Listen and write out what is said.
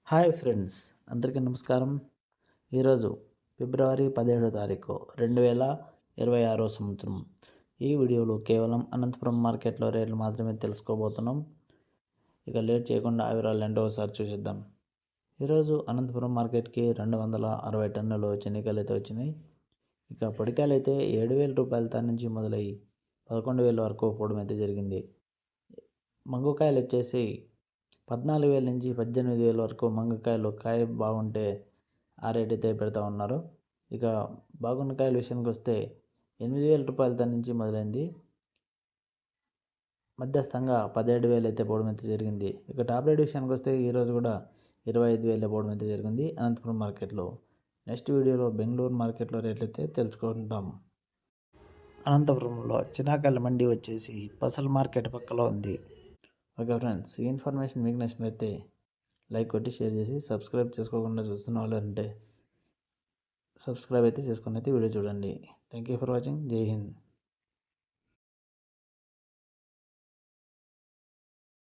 Hi friends, అందరికీ నమస్కారం. ఈరోజు ఫిబ్రవరి 17వ తారీఖు 2026 సంవత్సరం. ఈ వీడియోలో కేవలం అనంతపురం మార్కెట్లో రేట్లు మాత్రమే తెలుసుకోబోతున్నాం. ఇక లేట్ చేయకుండా ఆ వివరాలు ఏంటో ఒకసారి చూసేద్దాం. ఈరోజు అనంతపురం మార్కెట్కి 260 టన్నులు చెనిక్కాయలు అయితే వచ్చినాయి. ఇక పొడికాయలు అయితే 7,000 రూపాయల నుంచి మొదలై 11,000 వరకు పోవడం అయితే జరిగింది. మంగుకాయలు వచ్చేసి 14,000 నుంచి 18,000 వరకు మంగకాయలు కాయ బాగుంటే ఆ రేట్ అయితే పెడతా ఉన్నారు. ఇక బాగున్న కాయల విషయానికి వస్తే 8,000 రూపాయల నుంచి మొదలైంది. మధ్యస్థంగా 17,000 అయితే పోవడం అయితే జరిగింది. ఇక టాబ్లెట్ విషయానికి వస్తే ఈరోజు కూడా 25,000 పోవడం అయితే జరిగింది అనంతపురం మార్కెట్లో. నెక్స్ట్ వీడియోలో బెంగళూరు మార్కెట్లో రేట్లు అయితే తెలుసుకుంటాం. అనంతపురంలో చినాకాయల మండి వచ్చేసి పసల్ మార్కెట్ పక్కలో ఉంది. ఓకే ఫ్రెండ్స్, ఈ ఇన్ఫర్మేషన్ మీకు నచ్చినట్లయితే లైక్ కొట్టి షేర్ చేసి సబ్స్క్రైబ్ చేసుకోకుండా చూస్తున్న వాళ్ళు అంటే సబ్స్క్రైబ్ అయితే చేసుకుని అయితే వీడియో చూడండి. Thank you for watching. జై హింద్.